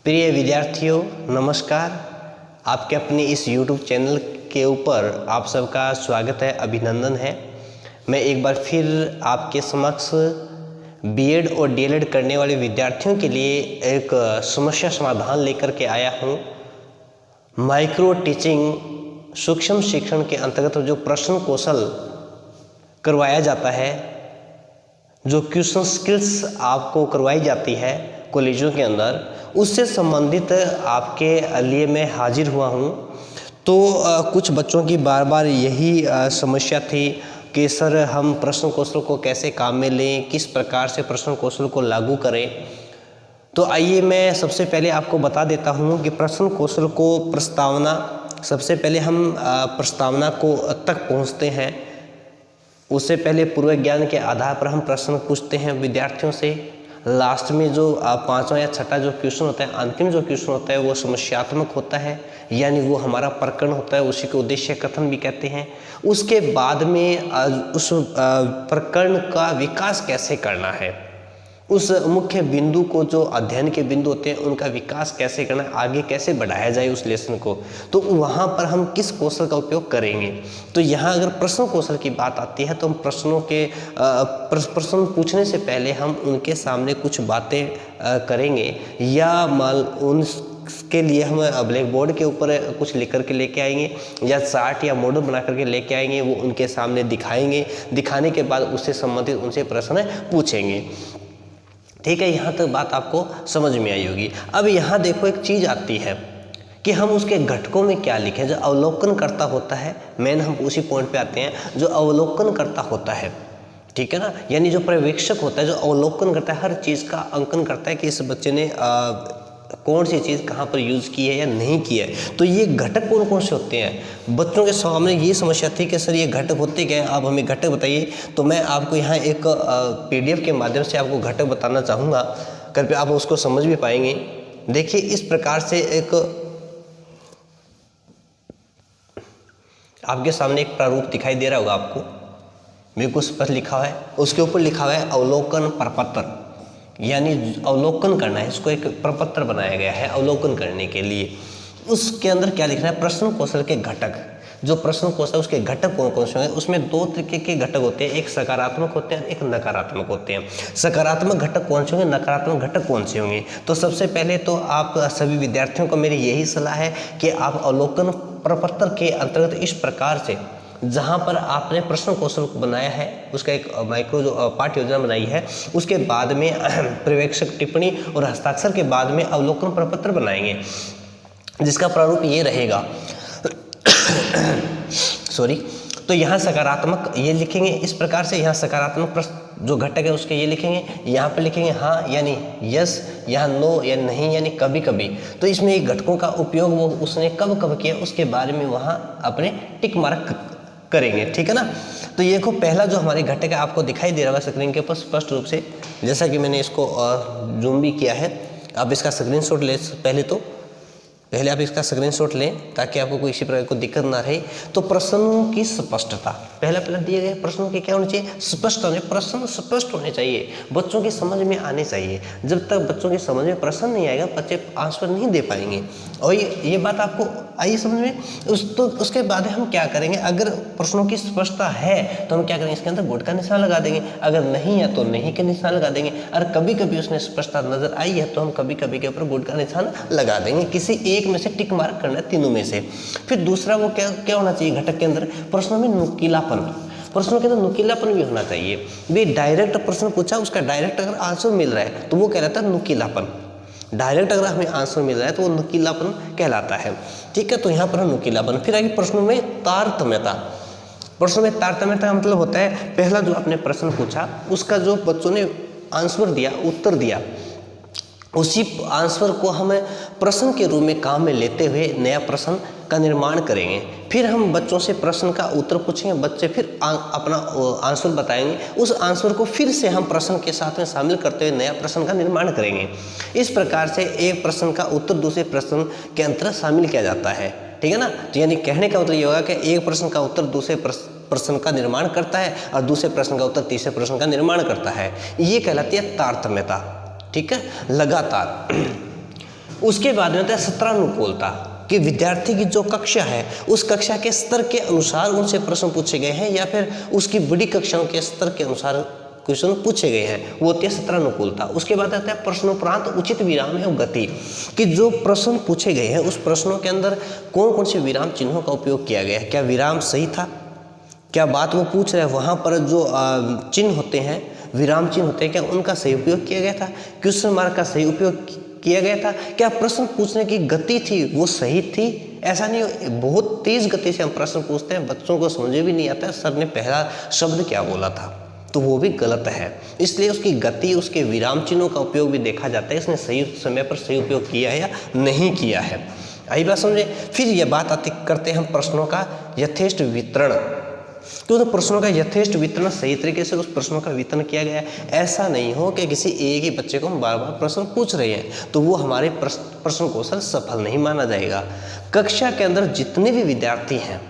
प्रिय विद्यार्थियों, नमस्कार। आपके अपने इस YouTube चैनल के ऊपर आप सबका स्वागत है, अभिनंदन है। मैं एक बार फिर आपके समक्ष बीएड और डीएलएड करने वाले विद्यार्थियों के लिए एक समस्या समाधान लेकर के आया हूँ। माइक्रो टीचिंग सूक्ष्म शिक्षण के अंतर्गत जो प्रश्न कौशल करवाया जाता है, जो क्वेश्चन स्किल्स आपको करवाई जाती है कॉलेजों के अंदर, उससे संबंधित आपके लिए मैं हाजिर हुआ हूँ। तो कुछ बच्चों की बार बार यही समस्या थी कि सर हम प्रश्न कौशल को कैसे काम में लें, किस प्रकार से प्रश्न कौशल को लागू करें। तो आइए मैं सबसे पहले आपको बता देता हूँ कि प्रश्न कौशल को प्रस्तावना, सबसे पहले हम प्रस्तावना को तक पहुँचते हैं। उससे पहले पूर्व ज्ञान के आधार पर हम प्रश्न पूछते हैं विद्यार्थियों से। लास्ट में जो पांचवा या छठा जो क्वेश्चन होता है, अंतिम जो क्वेश्चन होता है, वो समस्यात्मक होता है, यानी वो हमारा प्रकरण होता है, उसी को उद्देश्य कथन भी कहते हैं। उसके बाद में उस प्रकरण का विकास कैसे करना है, उस मुख्य बिंदु को, जो अध्ययन के बिंदु होते हैं, उनका विकास कैसे करना है, आगे कैसे बढ़ाया जाए उस लेसन को, तो वहाँ पर हम किस कौशल का उपयोग करेंगे। तो यहाँ अगर प्रश्न कौशल की बात आती है तो हम प्रश्नों के प्रश्न पूछने से पहले हम उनके सामने कुछ बातें करेंगे, या उसके लिए हम ब्लैक बोर्ड के ऊपर कुछ लिख करके लेके आएंगे, या चार्ट या मॉडल बना करके लेके आएंगे, वो उनके सामने दिखाएंगे। दिखाने के बाद उससे संबंधित उनसे प्रश्न पूछेंगे। ठीक है, यहाँ तक बात आपको समझ में आई होगी। अब यहाँ देखो एक चीज़ आती है कि हम उसके घटकों में क्या लिखें। जो अवलोकन करता होता है, मेन हम उसी पॉइंट पे आते हैं, जो अवलोकन करता होता है, ठीक है ना, यानी जो पर्यवेक्षक होता है, जो अवलोकन करता है, हर चीज़ का अंकन करता है कि इस बच्चे ने कौन सी चीज़ कहाँ पर यूज़ की है या नहीं की है। तो ये घटक कौन कौन से होते हैं। बच्चों के सामने ये समस्या थी कि सर ये घटक होते क्या हैं, आप हमें घटक बताइए। तो मैं आपको यहाँ एक PDF के माध्यम से आपको घटक बताना चाहूँगा, कृपया आप उसको समझ भी पाएंगे। देखिए, इस प्रकार से एक आपके सामने एक प्रारूप दिखाई दे रहा होगा आपको, मेरे को उस पर लिखा हुआ है, उसके ऊपर लिखा हुआ है अवलोकन प्रपत्र, यानी अवलोकन करना है। इसको एक प्रपत्र बनाया गया है अवलोकन करने के लिए। उसके अंदर क्या लिखना है, प्रश्न कौशल के घटक। जो प्रश्न कौशल उसके घटक कौन कौन से होंगे, उसमें दो तरीके के घटक होते हैं, एक सकारात्मक होते हैं, एक नकारात्मक होते हैं। सकारात्मक घटक कौन से होंगे, नकारात्मक घटक कौन से होंगे। तो सबसे पहले तो आप सभी विद्यार्थियों को मेरी यही सलाह है कि आप अवलोकन प्रपत्र के अंतर्गत इस प्रकार से, जहाँ पर आपने प्रश्न कौशल को बनाया है, उसका एक माइक्रो जो पाठ्य योजना बनाई है, उसके बाद में पर्यवेक्षक टिप्पणी और हस्ताक्षर के बाद में अवलोकन प्रपत्र बनाएंगे, जिसका प्रारूप ये रहेगा। सॉरी। तो यहाँ सकारात्मक ये लिखेंगे इस प्रकार से, यहाँ सकारात्मक प्रश्न जो घटक है उसके ये लिखेंगे, यहाँ पे लिखेंगे हाँ यानी यस, यहाँ नो या नहीं यानी कभी कभी। तो इसमें ये घटकों का उपयोग वो उसने कब कब किया, उसके बारे में वहाँ अपने टिक मार्क करेंगे, ठीक है ना। तो ये देखो, पहला जो हमारे घटक है आपको दिखाई दे रहा है स्क्रीन के ऊपर स्पष्ट रूप से, जैसा कि मैंने इसको जूम भी किया है। आप इसका स्क्रीनशॉट ले, पहले आप इसका स्क्रीनशॉट लें ताकि आपको कोई इसी प्रकार को दिक्कत ना रहे। तो प्रश्नों की स्पष्टता, पहला दिए गए प्रश्नों के क्या होने चाहिए, स्पष्ट होने, प्रश्न स्पष्ट होने चाहिए, बच्चों की समझ में आने चाहिए। जब तक बच्चों की समझ में प्रश्न नहीं आएगा, बच्चे आंसर नहीं दे पाएंगे। और ये बात आपको आइए समझ में। तो उसके बाद हम क्या करेंगे, अगर प्रश्नों की स्पष्टता है तो हम क्या करेंगे, इसके अंदर गुड का निशान लगा देंगे, अगर नहीं है तो नहीं के निशान लगा देंगे। और कभी कभी उसमें स्पष्टता नजर आई है तो हम कभी कभी के ऊपर गुड का निशान लगा देंगे। किसी एक में से टिक मार्क करना है, तीनों में से। फिर दूसरा वो क्या होना चाहिए घटक के अंदर, प्रश्नों में नुकीलापन, प्रश्नों के अंदर नुकीलापन भी होना चाहिए। भी डायरेक्ट प्रश्न पूछा, उसका डायरेक्ट अगर आंसर मिल रहा है तो वो कहलाता है नुकीलापन। डायरेक्ट अगर हमें आंसर मिल रहा है तो वो नुकीलापन कहलाता है, ठीक है। तो यहाँ पर नुकीलापन। फिर आगे प्रश्नों में तारतम्यता। प्रश्नों में तारतम्यता का मतलब होता है, पहला जो आपने प्रश्न पूछा उसका जो बच्चों ने आंसर दिया, उत्तर दिया, उसी आंसर को हमें प्रश्न के रूप में काम में लेते हुए नया प्रश्न का निर्माण करेंगे। फिर हम बच्चों से प्रश्न का उत्तर पूछेंगे, बच्चे फिर अपना आंसर बताएंगे, उस आंसर को फिर से हम प्रश्न के साथ में शामिल करते हुए नया प्रश्न का निर्माण करेंगे। इस प्रकार से एक प्रश्न का उत्तर दूसरे प्रश्न के अंतर्गत शामिल किया जाता है, ठीक है ना। तो यानी कहने का मतलब ये होगा कि एक प्रश्न का उत्तर दूसरे प्रश्न का निर्माण करता है और दूसरे प्रश्न का उत्तर तीसरे प्रश्न का निर्माण करता है। ये कहलाती है तारतम्यता, ठीक है, लगातार। उसके बाद में होता है सत्रानुकूलता, कि विद्यार्थी की जो कक्षा है उस कक्षा के स्तर के अनुसार उनसे प्रश्न पूछे गए हैं या फिर उसकी बड़ी कक्षाओं के स्तर के अनुसार क्वेश्चन पूछे गए हैं, वो होती है सत्रानुकूलता। उसके बाद आता है प्रश्नोपरांत उचित विराम एवं गति, कि जो प्रश्न पूछे गए हैं उस प्रश्नों के अंदर कौन कौन से विराम चिन्हों का उपयोग किया गया है, क्या विराम सही था, क्या बात वो पूछ रहे हैं वहाँ पर जो चिन्ह होते हैं, विराम चिन्ह होते हैं, क्या उनका सही उपयोग किया गया था, क्वेश्चन मार्क का सही उपयोग किया गया था, क्या प्रश्न पूछने की गति थी वो सही थी। ऐसा नहीं बहुत तेज गति से हम प्रश्न पूछते हैं, बच्चों को समझ भी नहीं आता सर ने पहला शब्द क्या बोला था, तो वो भी गलत है। इसलिए उसकी गति, उसके विराम चिन्हों का उपयोग भी देखा जाता है, इसने सही समय पर सही उपयोग किया है या नहीं किया है। आई बात समझे। फिर यह बात आती करते हैं हम प्रश्नों का यथेष्ट वितरण, तो प्रश्नों का यथेष्ट वितरण, सही तरीके से उस प्रश्नों का वितरण किया गया है। ऐसा नहीं हो कि किसी एक ही बच्चे को हम बार बार प्रश्न पूछ रहे हैं तो वो हमारे प्रश्न कौशल सफल नहीं माना जाएगा। कक्षा के अंदर जितने भी विद्यार्थी हैं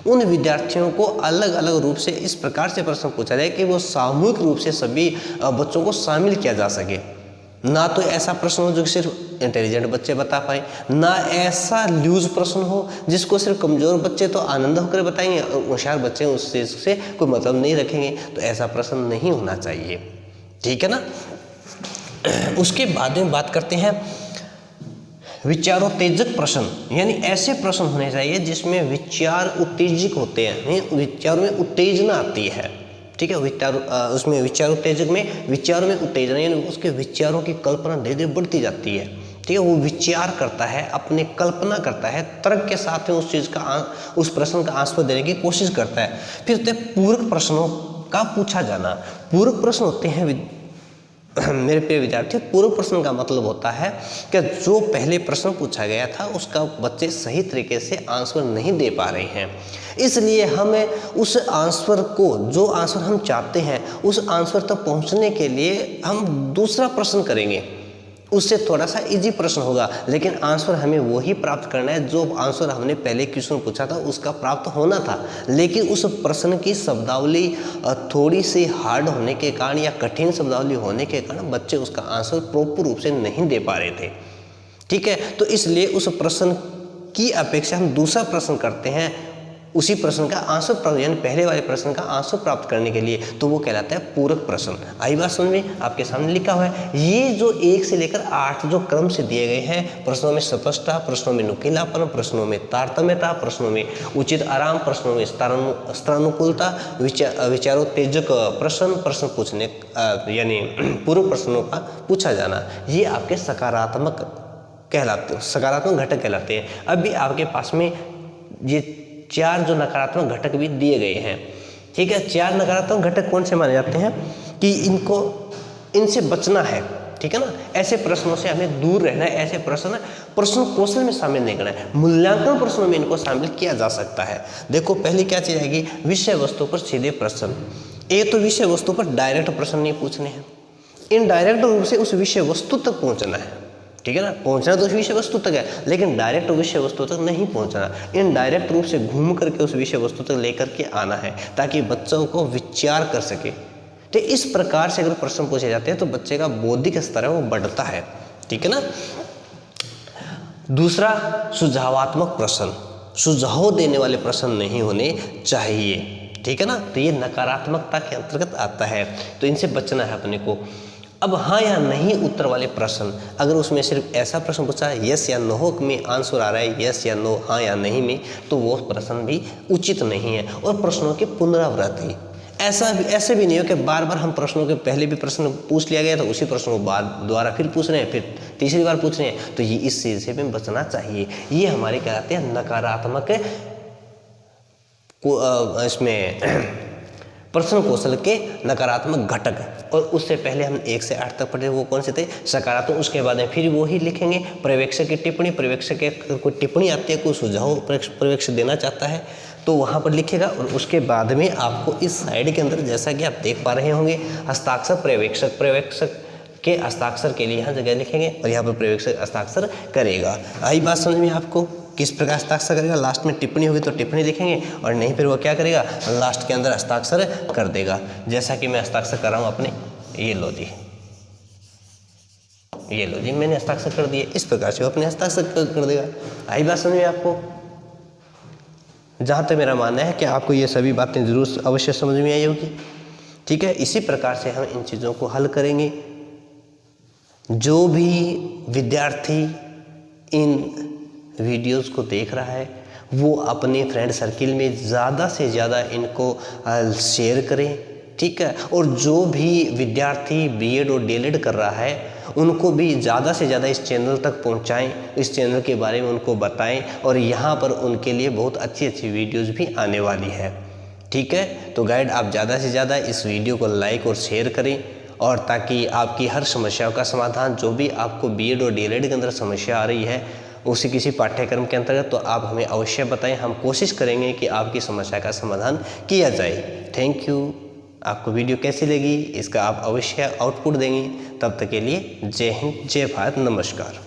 उन विद्यार्थियों को अलग अलग रूप से इस प्रकार से प्रश्न पूछा जाए कि वो सामूहिक रूप से सभी बच्चों को शामिल किया जा सके। ना तो ऐसा प्रश्न हो जो सिर्फ इंटेलिजेंट बच्चे बता पाए, ना ऐसा लूज प्रश्न हो जिसको सिर्फ कमजोर बच्चे तो आनंद होकर बताएंगे और होशियार बच्चे उस चीज से कोई मतलब नहीं रखेंगे। तो ऐसा प्रश्न नहीं होना चाहिए, ठीक है ना। उसके बाद में बात करते हैं विचारोत्तेजक प्रश्न, यानी ऐसे प्रश्न होने चाहिए जिसमें विचार उत्तेजक होते हैं, विचारों में उत्तेजना आती है, ठीक है। उसमें विचार उत्तेजक में विचारों में उत्तेजना, यानी उसके विचारों की कल्पना धीरे धीरे बढ़ती जाती है, ठीक है। वो विचार करता है, अपने कल्पना करता है, तर्क के साथ में उस चीज़ का उस प्रश्न का आंसर देने की कोशिश करता है। फिर होते हैं पूरक प्रश्नों का पूछा जाना। पूरक प्रश्न होते हैं मेरे प्रिय विद्यार्थी, पूर्व प्रश्न का मतलब होता है कि जो पहले प्रश्न पूछा गया था उसका बच्चे सही तरीके से आंसर नहीं दे पा रहे हैं, इसलिए हमें उस आंसर को, जो आंसर हम चाहते हैं उस आंसर तक पहुंचने के लिए हम दूसरा प्रश्न करेंगे, उससे थोड़ा सा इजी प्रश्न होगा, लेकिन आंसर हमें वही प्राप्त करना है जो आंसर हमने पहले क्वेश्चन पूछा था उसका प्राप्त होना था। लेकिन उस प्रश्न की शब्दावली थोड़ी सी हार्ड होने के कारण या कठिन शब्दावली होने के कारण बच्चे उसका आंसर प्रॉपर रूप से नहीं दे पा रहे थे, ठीक है। तो इसलिए उस प्रश्न की अपेक्षा हम दूसरा प्रश्न करते हैं उसी प्रश्न का आंसर प्राप्त, यानी पहले वाले प्रश्न का आंसर प्राप्त करने के लिए, तो वो कहलाता है पूरक प्रश्न। आई बात समझ में, आपके सामने लिखा हुआ है। ये जो 1 से लेकर 8 जो क्रम से दिए गए हैं, प्रश्नों में स्पष्टता, प्रश्नों में नुकीलापन, प्रश्नों में तारतम्यता, प्रश्नों में उचित आराम, प्रश्नों में स्तरानुकूलता, विचारोत्तेजक प्रश्न पूछने यानी पूर्व प्रश्नों का पूछा जाना, ये आपके सकारात्मक घटक कहलाते हैं। अभी आपके पास में ये 4 जो नकारात्मक घटक भी दिए गए हैं, ठीक है। 4 नकारात्मक घटक कौन से माने जाते हैं कि इनसे बचना है, ठीक है ना। ऐसे प्रश्नों से हमें दूर रहना है, ऐसे प्रश्न कौशल में शामिल नहीं करना है। मूल्यांकन प्रश्नों में इनको शामिल किया जा सकता है। देखो पहली क्या चीज आएगी, विषय वस्तु पर सीधे प्रश्न। एक तो विषय वस्तु पर डायरेक्ट प्रश्न नहीं पूछने हैं, इनडायरेक्ट रूप से उस विषय वस्तु तक पहुंचना है, ठीक है ना। पहुंचना तो उस विषय वस्तु तक है, लेकिन डायरेक्ट विषय वस्तु तक नहीं पहुंचना, इनडायरेक्ट रूप से घूम करके उस विषय वस्तु तक लेकर के आना है, ताकि बच्चों को विचार कर सके। तो इस प्रकार से अगर प्रश्न पूछे जाते हैं तो बच्चे का बौद्धिक स्तर है वो बढ़ता है, ठीक है ना। दूसरा, सुझावात्मक प्रश्न, सुझाव देने वाले प्रश्न नहीं होने चाहिए, ठीक है ना। तो ये नकारात्मकता के अंतर्गत आता है, तो इनसे बचना है अपने को। अब हाँ या नहीं उत्तर वाले प्रश्न, अगर उसमें सिर्फ ऐसा प्रश्न पूछा है यस या नो में आंसर आ रहा है यस या नो, हाँ या नहीं में, तो वो प्रश्न भी उचित नहीं है। और प्रश्नों की पुनरावृत्ति, ऐसे भी नहीं हो कि बार बार हम प्रश्नों के पहले भी प्रश्न पूछ लिया गया तो उसी प्रश्न को दोबारा फिर पूछ रहे हैं, फिर तीसरी बार पूछ रहे हैं, तो ये इस चीज से भी बचना चाहिए। ये हमारे क्या कहते हैं नकारात्मक इसमें प्रश्न कौशल के नकारात्मक घटक। और उससे पहले हम 1 से 8 तक पढ़े, वो कौन से थे, सकारात्मक। उसके बाद में फिर वो ही लिखेंगे पर्यवेक्षक की टिप्पणी, पर्यवेक्षक के कोई टिप्पणी आती है, कोई सुझाव पर्यवेक्षक देना चाहता है तो वहाँ पर लिखेगा। और उसके बाद में आपको इस साइड के अंदर जैसा कि आप देख पा रहे होंगे हस्ताक्षर पर्यवेक्षक के हस्ताक्षर के लिए यहाँ जगह लिखेंगे और यहाँ पर पर्यवेक्षक हस्ताक्षर करेगा। आई बात समझ में आपको, किस प्रकार हस्ताक्षर करेगा, लास्ट में टिप्पणी होगी तो टिप्पणी लिखेंगे और नहीं फिर वो क्या करेगा लास्ट के अंदर हस्ताक्षर कर देगा। जैसा कि मैं हस्ताक्षर कर रहा हूँ अपने, ये लो जी। ये लो जी मैंने हस्ताक्षर कर दिए, इस प्रकार से वो अपने हस्ताक्षर कर देगा। आई बात समझ में आपको? जहाँ तक मेरा मानना है कि आपको ये सभी बातें ज़रूर अवश्य समझ में आई होगी। ठीक है, इसी प्रकार से हम इन चीज़ों को हल करेंगे। जो भी विद्यार्थी इन वीडियोस को देख रहा है वो अपने फ्रेंड सर्किल में ज़्यादा से ज़्यादा इनको शेयर करें। ठीक है, और जो भी विद्यार्थी बीएड और डीएलएड कर रहा है उनको भी ज़्यादा से ज़्यादा इस चैनल तक पहुंचाएं, इस चैनल के बारे में उनको बताएं, और यहाँ पर उनके लिए बहुत अच्छी अच्छी वीडियोस भी आने वाली है। ठीक है, तो गाइड आप ज़्यादा से ज़्यादा इस वीडियो को लाइक और शेयर करें, और ताकि आपकी हर समस्याओं का समाधान, जो भी आपको बीएड और डीएलएड के अंदर समस्या आ रही है उसी किसी पाठ्यक्रम के अंतर्गत, तो आप हमें अवश्य बताएं। हम कोशिश करेंगे कि आपकी समस्या का समाधान किया जाए। Thank you. आपको वीडियो कैसी लगी इसका आप अवश्य आउटपुट देंगे। तब तक के लिए जय हिंद, जय भारत, नमस्कार।